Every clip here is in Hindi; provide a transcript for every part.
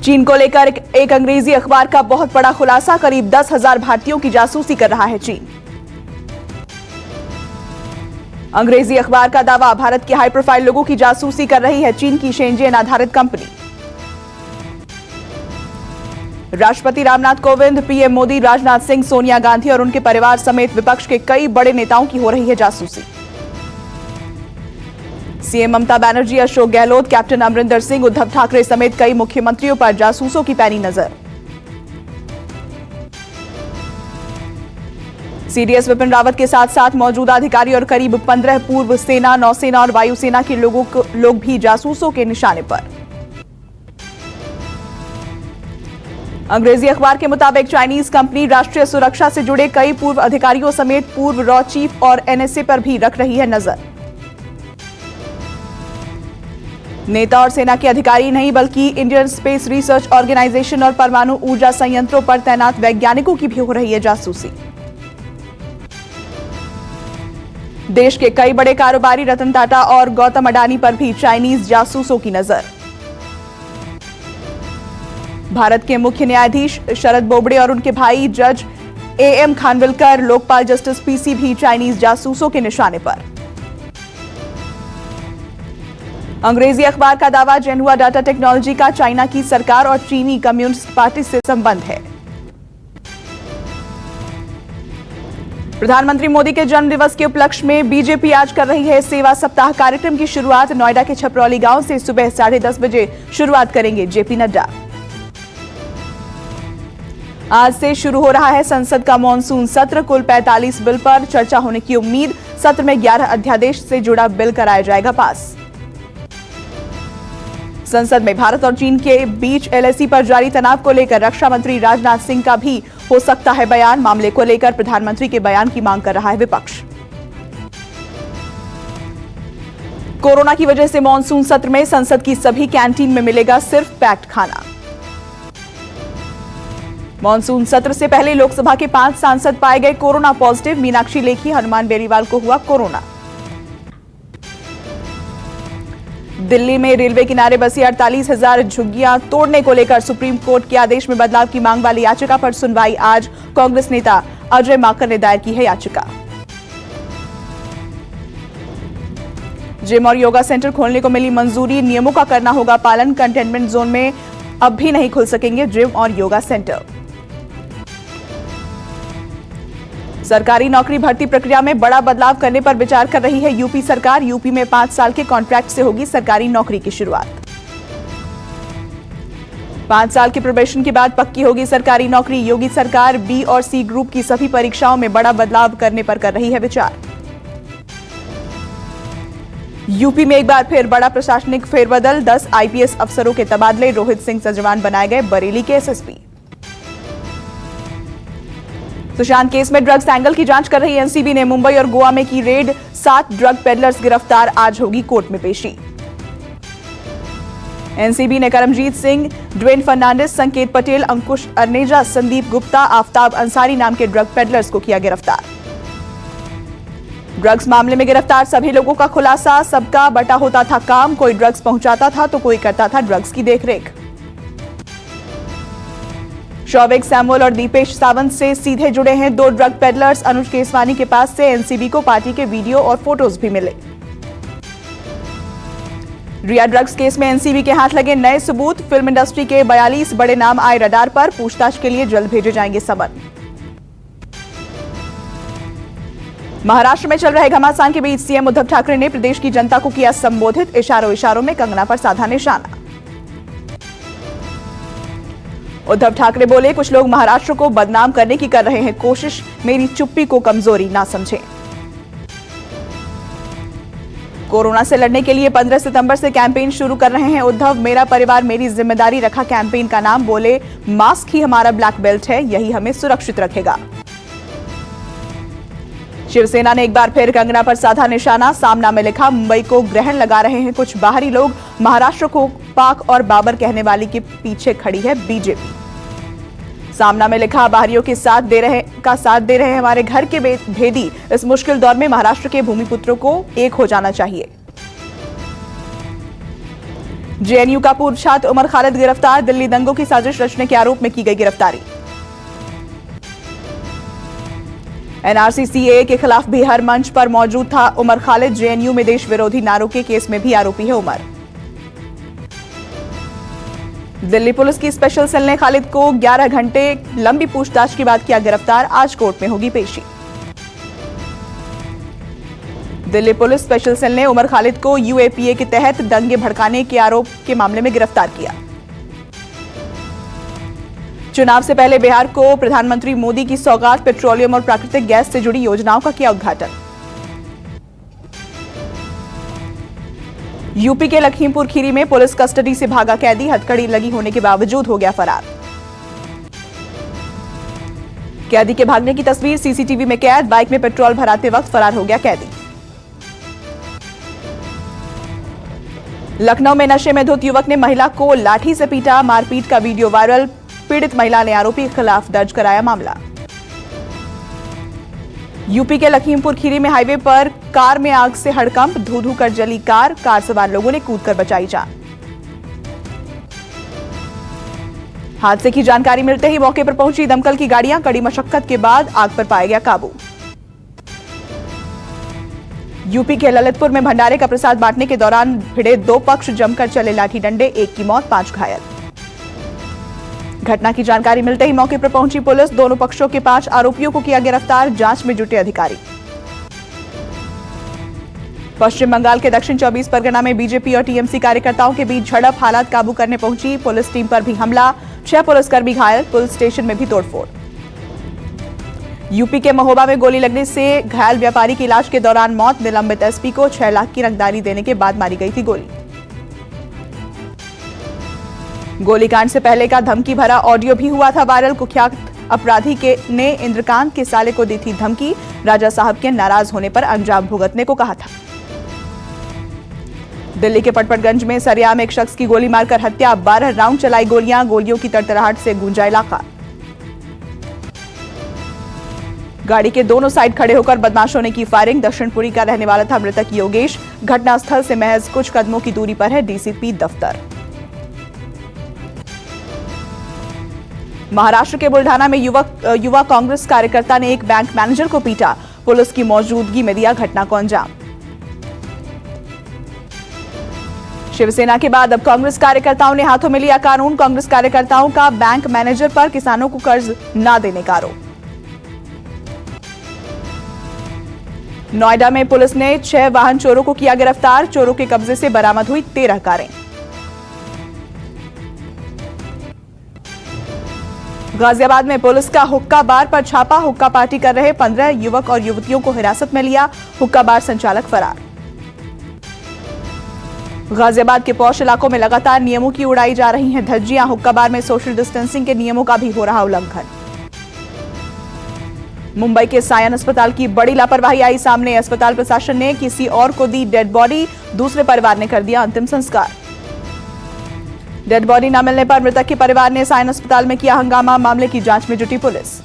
चीन को लेकर एक अंग्रेजी अखबार का बहुत बड़ा खुलासा, करीब 10,000 भारतीयों की जासूसी कर रहा है चीन। अंग्रेजी अखबार का दावा, भारत के हाई प्रोफाइल लोगों की जासूसी कर रही है चीन की शेंजेन आधारित कंपनी। राष्ट्रपति रामनाथ कोविंद, पीएम मोदी, राजनाथ सिंह, सोनिया गांधी और उनके परिवार समेत विपक्ष के कई बड़े नेताओं की हो रही है जासूसी। सीएम ममता बनर्जी, अशोक गहलोत, कैप्टन अमरिंदर सिंह, उद्धव ठाकरे समेत कई मुख्यमंत्रियों पर जासूसों की पैनी नजर। सीडीएस विपिन रावत के साथ साथ मौजूदा अधिकारी और करीब 15 पूर्व सेना, नौसेना और वायुसेना के लोग भी जासूसों के निशाने पर। अंग्रेजी अखबार के मुताबिक चाइनीज कंपनी राष्ट्रीय सुरक्षा से जुड़े कई पूर्व अधिकारियों समेत पूर्व रॉ चीफ और एनएसए पर भी रख रही है नजर। नेता और सेना के अधिकारी नहीं बल्कि इंडियन स्पेस रिसर्च ऑर्गेनाइजेशन और परमाणु ऊर्जा संयंत्रों पर तैनात वैज्ञानिकों की भी हो रही है जासूसी। देश के कई बड़े कारोबारी रतन टाटा और गौतम अडानी पर भी चाइनीज जासूसों की नजर। भारत के मुख्य न्यायाधीश शरद बोबड़े और उनके भाई जज AM Khanwilkar, Lokpal justice PC भी चाइनीज जासूसों के निशाने पर। अंग्रेजी अखबार का दावा, जेनहुआ डाटा टेक्नोलॉजी का चाइना की सरकार और चीनी कम्युनिस्ट पार्टी से संबंध है। प्रधानमंत्री मोदी के जन्मदिवस के उपलक्ष्य में बीजेपी आज कर रही है सेवा सप्ताह कार्यक्रम की शुरुआत। नोएडा के छपरौली गांव से सुबह 10:30 बजे शुरुआत करेंगे जेपी नड्डा। आज से शुरू हो रहा है संसद का मॉनसून सत्र। कुल 45 बिल पर चर्चा होने की उम्मीद। सत्र में 11 अध्यादेश से जुड़ा बिल कराया जाएगा पास। संसद में भारत और चीन के बीच एलएसी पर जारी तनाव को लेकर रक्षा मंत्री राजनाथ सिंह का भी हो सकता है बयान। मामले को लेकर प्रधानमंत्री के बयान की मांग कर रहा है विपक्ष। कोरोना की वजह से मॉनसून सत्र में संसद की सभी कैंटीन में मिलेगा सिर्फ पैक्ड खाना। मॉनसून सत्र से पहले लोकसभा के 5 सांसद पाए गए कोरोना पॉजिटिव। मीनाक्षी लेखी, हनुमान बेनीवाल को हुआ कोरोना। दिल्ली में रेलवे किनारे बसी 48,000 झुग्गियां तोड़ने को लेकर सुप्रीम कोर्ट के आदेश में बदलाव की मांग वाली याचिका पर सुनवाई आज। कांग्रेस नेता अजय माकन ने दायर की है याचिका। जिम और योगा सेंटर खोलने को मिली मंजूरी, नियमों का करना होगा पालन। कंटेनमेंट जोन में अब भी नहीं खुल सकेंगे जिम और योगा सेंटर। सरकारी नौकरी भर्ती प्रक्रिया में बड़ा बदलाव करने पर विचार कर रही है यूपी सरकार। यूपी में 5 साल के कॉन्ट्रैक्ट से होगी सरकारी नौकरी की शुरुआत। 5 साल के प्रोबेशन के बाद पक्की होगी सरकारी नौकरी। योगी सरकार बी और सी ग्रुप की सभी परीक्षाओं में बड़ा बदलाव करने पर कर रही है विचार। यूपी में एक बार फिर बड़ा प्रशासनिक फेरबदल। 10 आईपीएस अफसरों के तबादले। रोहित सिंह सजवान बनाए गए बरेली के एसएसपी। सुशांत केस में ड्रग्स एंगल की जांच कर रही एनसीबी ने मुंबई और गोवा में की रेड। 7 ड्रग पेडलर्स गिरफ्तार। आज होगी कोर्ट में पेशी। एनसीबी ने करमजीत सिंह, ड्वेन फर्नांडिस, संकेत पटेल, अंकुश अर्नेजा, संदीप गुप्ता, आफ्ताब अंसारी नाम के ड्रग पेडलर्स को किया गिरफ्तार। ड्रग्स मामले में गिरफ्तार सभी लोगों का खुलासा। सबका बटा होता था काम, कोई ड्रग्स पहुंचाता था तो कोई करता था ड्रग्स की देखरेख। शौविक सैमुअल और दीपेश सावंत से सीधे जुड़े हैं 2 ड्रग पेडलर्स। अनुज केसवानी के पास से एनसीबी को पार्टी के वीडियो और फोटोज भी मिले। रिया ड्रग्स केस में एनसीबी के हाथ लगे नए सबूत। फिल्म इंडस्ट्री के 42 बड़े नाम आए रडार पर। पूछताछ के लिए जल्द भेजे जाएंगे समन। महाराष्ट्र में चल रहे घमासान के बीच सीएम उद्धव ठाकरे ने प्रदेश की जनता को किया संबोधित। इशारों इशारों में कंगना पर साधा निशाना। उद्धव ठाकरे बोले, कुछ लोग महाराष्ट्र को बदनाम करने की कर रहे हैं कोशिश। मेरी चुप्पी को कमजोरी ना समझें। कोरोना से लड़ने के लिए 15 सितंबर से कैंपेन शुरू कर रहे हैं उद्धव। मेरा परिवार मेरी जिम्मेदारी रखा कैंपेन का नाम। बोले, मास्क ही हमारा ब्लैक बेल्ट है, यही हमें सुरक्षित रखेगा। शिवसेना ने एक बार फिर कंगना पर साधा निशाना। सामना में लिखा, मुंबई को ग्रहण लगा रहे हैं कुछ बाहरी लोग। महाराष्ट्र को पाक और बाबर कहने वाली के पीछे खड़ी है बीजेपी। सामना में लिखा, बाहरियों के साथ दे रहे हमारे घर के भेदी। इस मुश्किल दौर में महाराष्ट्र के भूमिपुत्रों को एक हो जाना चाहिए। जेएनयू का पूर्व छात्र उमर खालिद गिरफ्तार, दिल्ली दंगों की साजिश रचने के आरोप में की गई गिरफ्तारी। एनआरसी सीएए के खिलाफ भी हर मंच पर मौजूद था उमर खालिद, जेएनयू में देश विरोधी नारों के केस में भी आरोपी है उमर। दिल्ली पुलिस की स्पेशल सेल ने खालिद को 11 घंटे लंबी पूछताछ के बाद किया गिरफ्तार, आज कोर्ट में होगी पेशी। दिल्ली पुलिस स्पेशल सेल ने उमर खालिद को यूएपीए के तहत दंगे भड़काने के आरोप के मामले में गिरफ्तार किया। चुनाव से पहले बिहार को प्रधानमंत्री मोदी की सौगात, पेट्रोलियम और प्राकृतिक गैस से जुड़ी योजनाओं का किया उद्घाटन। यूपी के लखीमपुर खीरी में पुलिस कस्टडी से भागा कैदी, हथकड़ी लगी होने के बावजूद हो गया फरार। कैदी के भागने की तस्वीर सीसीटीवी में कैद, बाइक में पेट्रोल भराते वक्त फरार हो गया कैदी। लखनऊ में नशे में धुत युवक ने महिला को लाठी से पीटा, मारपीट का वीडियो वायरल, पीड़ित महिला ने आरोपी के खिलाफ दर्ज कराया मामला। यूपी के लखीमपुर खीरी में हाईवे पर कार में आग से हड़कंप, धू धू कर जली कार सवार लोगों ने कूदकर बचाई जान। हादसे की जानकारी मिलते ही मौके पर पहुंची दमकल की गाड़ियां, कड़ी मशक्कत के बाद आग पर पाया गया काबू। यूपी के ललितपुर में भंडारे का प्रसाद बांटने के दौरान भिड़े दो पक्ष, जमकर चले लाठी डंडे, एक की मौत 5 घायल। घटना की जानकारी मिलते ही मौके पर पहुंची पुलिस, दोनों पक्षों के 5 आरोपियों को किया गिरफ्तार, जांच में जुटे अधिकारी। पश्चिम बंगाल के दक्षिण 24 परगना में बीजेपी और टीएमसी कार्यकर्ताओं के बीच झड़प, हालात काबू करने पहुंची पुलिस टीम पर भी हमला, 6 पुलिसकर्मी घायल, पुलिस स्टेशन में भी तोड़फोड़। यूपी के महोबा में गोली लगने से घायल व्यापारी की इलाज के दौरान मौत, निलंबित एसपी को 6 लाख की रंगदारी देने के बाद मारी गई थी गोली। गोलीकांड से पहले का धमकी भरा ऑडियो भी हुआ था वायरल, कुख्यात अपराधी ने इंद्रकांत के साले को दी थी धमकी, राजा साहब के नाराज होने पर अंजाम भुगतने को कहा था। दिल्ली के पटपटगंज में सरिया में एक शख्स की गोली मारकर हत्या, 12 राउंड चलाई गोलियों की तड़तड़ाहट से गूंजा इलाका। गाड़ी के दोनों साइड खड़े होकर बदमाशों ने की फायरिंग, दक्षिणपुरी का रहने वाला था मृतक योगेश, घटनास्थल से महज कुछ कदमों की दूरी पर है डीसीपी दफ्तर। महाराष्ट्र के बुल्ढाना में युवा कांग्रेस कार्यकर्ता ने एक बैंक मैनेजर को पीटा, पुलिस की मौजूदगी में दिया घटना को अंजाम। शिवसेना के बाद अब कांग्रेस कार्यकर्ताओं ने हाथों में लिया कानून, कांग्रेस कार्यकर्ताओं का बैंक मैनेजर पर किसानों को कर्ज न देने का आरोप। नोएडा में पुलिस ने 6 वाहन चोरों को किया गिरफ्तार, चोरों के कब्जे से बरामद हुई 13 कारें। गाजियाबाद में पुलिस का हुक्का बार पर छापा, हुक्का पार्टी कर रहे 15 युवक और युवतियों को हिरासत में लिया, हुक्का बार संचालक फरार। गाजियाबाद के पौष इलाकों में लगातार नियमों की उड़ाई जा रही हैं धज्जियां, हुक्का बार में सोशल डिस्टेंसिंग के नियमों का भी हो रहा उल्लंघन। मुंबई के सायन अस्पताल की बड़ी लापरवाही आई सामने, अस्पताल प्रशासन ने किसी और को दी डेड बॉडी, दूसरे परिवार ने कर दिया अंतिम संस्कार। डेड बॉडी न मिलने पर मृतक के परिवार ने सायन अस्पताल में किया हंगामा, मामले की जांच में जुटी पुलिस।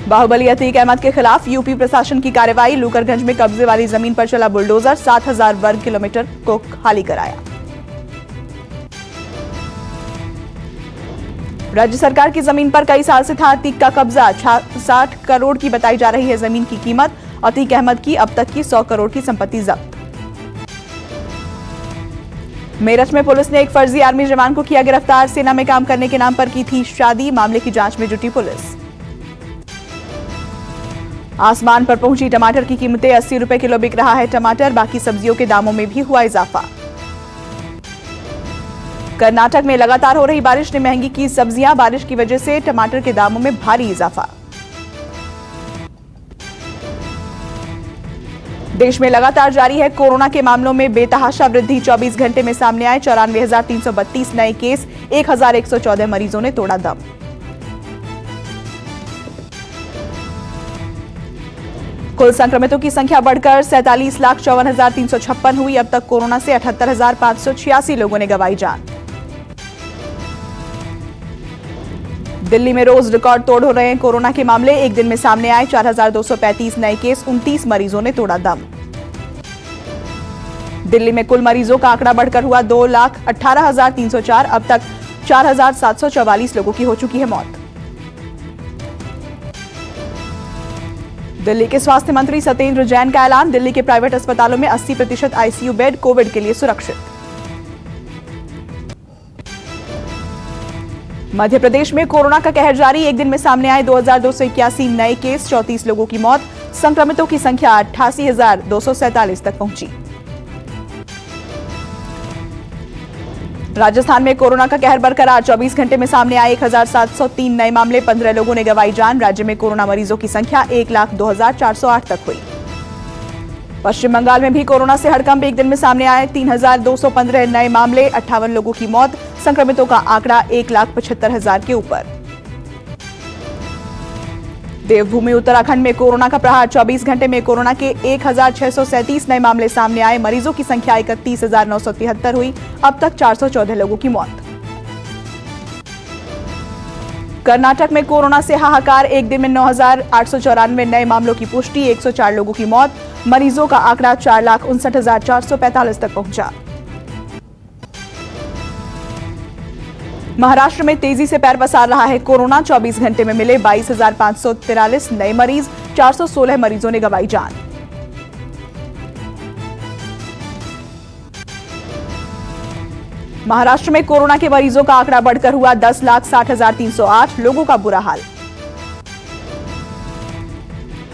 बाहुबली अतीक अहमद के खिलाफ यूपी प्रशासन की कार्रवाई, लूकरगंज में कब्जे वाली जमीन पर चला बुलडोजर, 7000 वर्ग किलोमीटर को खाली कराया। राज्य सरकार की जमीन पर कई साल से था अतीक का कब्जा, 60 करोड़ की बताई जा रही है जमीन की कीमत, अतीक अहमद की अब तक की 100 करोड़ की संपत्ति जब्त। मेरठ में पुलिस ने एक फर्जी आर्मी जवान को किया गिरफ्तार, सेना में काम करने के नाम पर की थी शादी, मामले की जांच में जुटी पुलिस। आसमान पर पहुंची टमाटर की कीमतें, 80 रुपए किलो बिक रहा है टमाटर, बाकी सब्जियों के दामों में भी हुआ इजाफा। कर्नाटक में लगातार हो रही बारिश ने महंगी की सब्जियां, बारिश की वजह से टमाटर के दामों में भारी इजाफा। देश में लगातार जारी है कोरोना के मामलों में बेतहाशा वृद्धि, 24 घंटे में सामने आए 94,332 नए केस, 1,114 मरीजों ने तोड़ा दम। कुल संक्रमितों की संख्या बढ़कर 47,54,356 हुई, अब तक कोरोना से 78,586 लोगों ने गंवाई जान। दिल्ली में रोज रिकॉर्ड तोड़ हो रहे हैं कोरोना के मामले, एक दिन में सामने आए 4,235 नए केस, 29 मरीजों ने तोड़ा दम। दिल्ली में कुल मरीजों का आंकड़ा बढ़कर हुआ 2,18,304। अब तक 4,744 लोगों की हो चुकी है मौत। दिल्ली के स्वास्थ्य मंत्री सत्येंद्र जैन का ऐलान, दिल्ली के प्राइवेट अस्पतालों में 80% आईसीयू बेड कोविड के लिए सुरक्षित। मध्य प्रदेश में कोरोना का कहर जारी, एक दिन में सामने आए 2,281 नए केस, 34 लोगों की मौत, संक्रमितों की संख्या 88,247 तक पहुंची। राजस्थान में कोरोना का कहर बरकरार, 24 घंटे में सामने आए 1,703 नए मामले, 15 लोगों ने गंवाई जान। राज्य में कोरोना मरीजों की संख्या 1,02,408 तक हुई। पश्चिम बंगाल में भी कोरोना से हड़कंप, एक दिन में सामने आए 3,215 नए मामले, 58 लोगों की मौत, संक्रमितों का आंकड़ा 1,75,000 के ऊपर। देवभूमि उत्तराखंड में कोरोना का प्रहार, 24 घंटे में कोरोना के 1,637 नए मामले सामने आए, मरीजों की संख्या 31,973 हुई। अब तक 414 लोगों की मौत। कर्नाटक में कोरोना से हाहाकार, एक दिन में 9,894 नए मामलों की पुष्टि, 104 लोगों की मौत, मरीजों का आंकड़ा 4,59,445 तक पहुंचा। महाराष्ट्र में तेजी से पैर पसार रहा है कोरोना, 24 घंटे में मिले 22,543 नए मरीज, 416 मरीजों ने गंवाई जान। महाराष्ट्र में कोरोना के मरीजों का आंकड़ा बढ़कर हुआ 10,60,308, लोगों का बुरा हाल।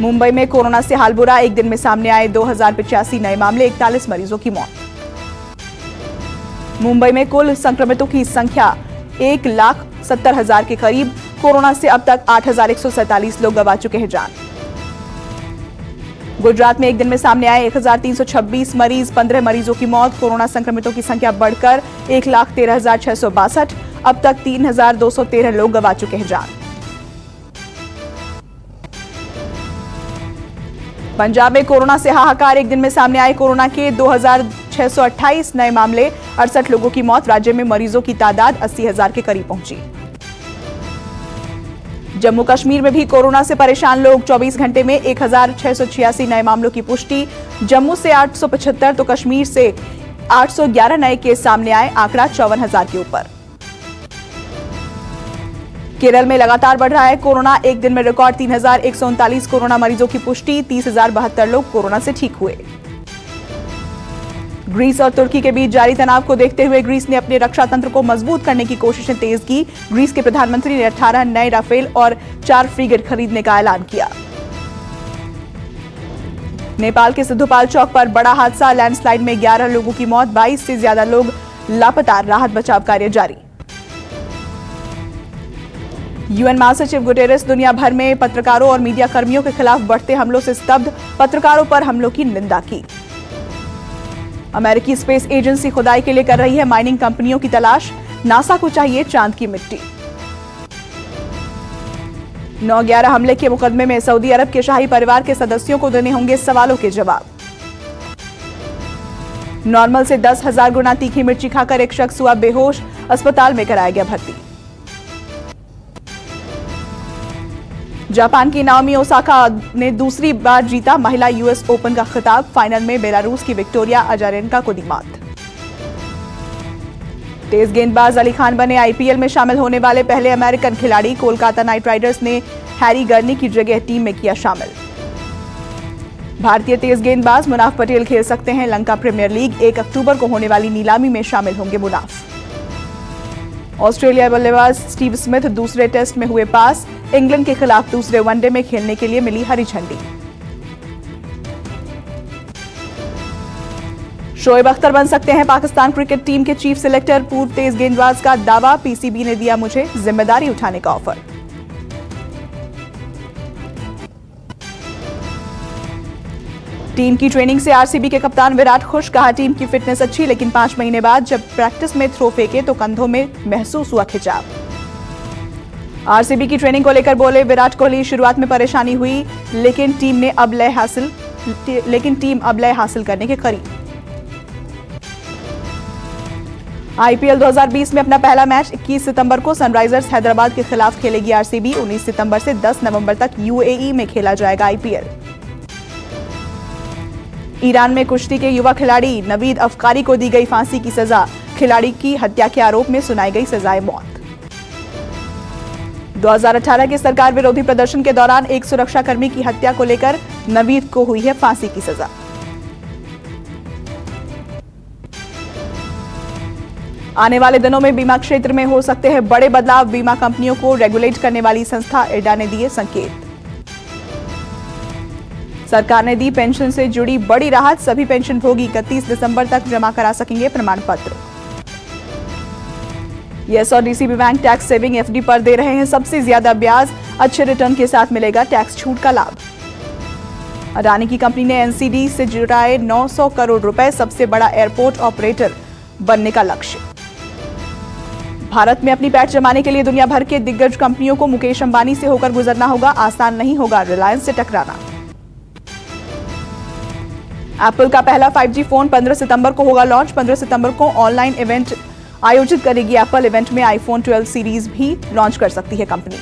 मुंबई में कोरोना से हाल बुरा, एक दिन में सामने आए 2,085 नए मामले, 41 मरीजों की मौत। मुंबई में कुल संक्रमितों की संख्या 1,70,000 के करीब, कोरोना से अब तक 8,147 लोग गंवा चुके हैं जान। गुजरात में एक दिन में सामने आए 1,326 मरीज, 15 मरीजों की मौत, कोरोना संक्रमितों की संख्या बढ़कर 1,13,662, अब तक 3,213 लोग गंवा चुके हैं जान। पंजाब में कोरोना से हाहाकार, एक दिन में सामने आए कोरोना के 2,628 नए मामले, 68 लोगों की मौत, राज्य में मरीजों की तादाद 80,000 के करीब पहुंची। जम्मू कश्मीर में भी कोरोना से परेशान लोग, 24 घंटे में 1,686 नए मामलों की पुष्टि, जम्मू से 875 तो कश्मीर से 811 नए केस सामने आए, आंकड़ा 54,000 के ऊपर। केरल में लगातार बढ़ रहा है कोरोना, एक दिन में रिकॉर्ड 3,139 कोरोना मरीजों की पुष्टि, 30,072 लोग कोरोना से ठीक हुए। ग्रीस और तुर्की के बीच जारी तनाव को देखते हुए ग्रीस ने अपने रक्षा तंत्र को मजबूत करने की कोशिशें तेज की। ग्रीस के प्रधानमंत्री ने 18 नए राफेल और 4 फ्रीगेट खरीदने का ऐलान किया। नेपाल के सिद्धोपाल चौक पर बड़ा हादसा, लैंडस्लाइड में 11 लोगों की मौत, 22 से ज्यादा लोग लापता, राहत बचाव कार्य जारी। यूएन महासचिव गुटेरेस दुनिया भर में पत्रकारों और मीडिया कर्मियों के खिलाफ बढ़ते हमलों से स्तब्ध, पत्रकारों पर हमलों की निंदा की। अमेरिकी स्पेस एजेंसी खुदाई के लिए कर रही है माइनिंग कंपनियों की तलाश, नासा को चाहिए चांद की मिट्टी। 9/11 हमले के मुकदमे में सऊदी अरब के शाही परिवार के सदस्यों को देने होंगे सवालों के जवाब। नॉर्मल से 10,000 गुना तीखी मिर्ची खाकर एक शख्स हुआ बेहोश, अस्पताल में कराया गया भर्ती। जापान की नाओमी ओसाका ने दूसरी बार जीता महिला यूएस ओपन का खिताब, फाइनल में बेलारूस की विक्टोरिया अजारेंका को दी मात। तेज गेंदबाज अली खान बने आईपीएल में शामिल होने वाले पहले अमेरिकन खिलाड़ी, कोलकाता नाइट राइडर्स ने हैरी गर्नी की जगह टीम में किया शामिल। भारतीय तेज गेंदबाज मुनाफ पटेल खेल सकते हैं लंका प्रीमियर लीग, 1 अक्टूबर को होने वाली नीलामी में शामिल होंगे मुनाफ। ऑस्ट्रेलिया बल्लेबाज स्टीव स्मिथ दूसरे टेस्ट में हुए पास, इंग्लैंड के खिलाफ दूसरे वनडे में खेलने के लिए मिली हरी झंडी। शोएब अख्तर बन सकते हैं पाकिस्तान क्रिकेट टीम के चीफ सिलेक्टर, पूर्व तेज गेंदबाज का दावा, पीसीबी ने दिया मुझे जिम्मेदारी उठाने का ऑफर। टीम की ट्रेनिंग से आरसीबी के कप्तान विराट खुश, कहा टीम की फिटनेस अच्छी, लेकिन 5 महीने बाद जब प्रैक्टिस में थ्रो फेंके तो कंधों में महसूस हुआ खिंचाव। आरसीबी की ट्रेनिंग को लेकर बोले विराट कोहली, शुरुआत में परेशानी हुई लेकिन टीम अब लय हासिल करने के करीब। आईपीएल 2020 में अपना पहला मैच 21 सितंबर को सनराइजर्स हैदराबाद के खिलाफ खेलेगी आरसीबी। 19 सितंबर से 10 नवंबर तक यूएई में खेला जाएगा आईपीएल। ईरान में कुश्ती के युवा खिलाड़ी नवीद अफकारी को दी गई फांसी की सजा। खिलाड़ी की हत्या के आरोप में सुनाई गई सजाए मौत। 2018 के सरकार विरोधी प्रदर्शन के दौरान एक सुरक्षाकर्मी की हत्या को लेकर नवीद को हुई है फांसी की सजा। आने वाले दिनों में बीमा क्षेत्र में हो सकते हैं बड़े बदलाव। बीमा कंपनियों को रेगुलेट करने वाली संस्था IRDA ने दिए संकेत। सरकार ने दी पेंशन से जुड़ी बड़ी राहत। सभी पेंशन भोगी 31 दिसंबर तक जमा करा सकेंगे प्रमाण पत्र। यस और DCB bank tax saving FD पर दे रहे हैं सबसे ज्यादा ब्याज। अच्छे रिटर्न के साथ मिलेगा टैक्स छूट का लाभ। अडानी की कंपनी ने NCD से जुटाए 900 करोड़ रुपए। सबसे बड़ा एयरपोर्ट ऑपरेटर बनने का लक्ष्य। भारत में अपनी पैठ जमाने के लिए दुनिया भर के दिग्गज कंपनियों को मुकेश अंबानी से होकर गुजरना होगा। आसान नहीं होगा रिलायंस से टकराना। एप्पल का पहला 5G फोन 15 सितंबर को होगा लॉन्च। 15 सितंबर को ऑनलाइन इवेंट आयोजित करेगी एप्पल। इवेंट में iPhone 12 सीरीज भी लॉन्च कर सकती है कंपनी।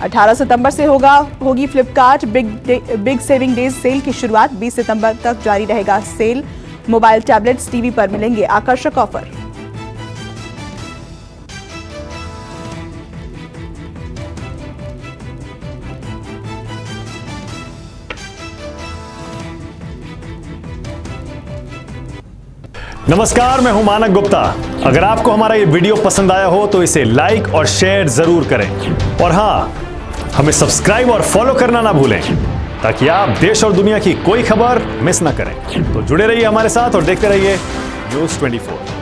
18 सितंबर से होगी Flipkart big saving days cell की शुरुआत। 20 सितंबर तक जारी रहेगा सेल। मोबाइल, टैबलेट्स, टीवी पर मिलेंगे आकर्षक ऑफर। नमस्कार, मैं हूं मानक गुप्ता। अगर आपको हमारा ये वीडियो पसंद आया हो तो इसे लाइक और शेयर जरूर करें और हाँ, हमें सब्सक्राइब और फॉलो करना ना भूलें ताकि आप देश और दुनिया की कोई खबर मिस ना करें। तो जुड़े रहिए हमारे साथ और देखते रहिए News 24।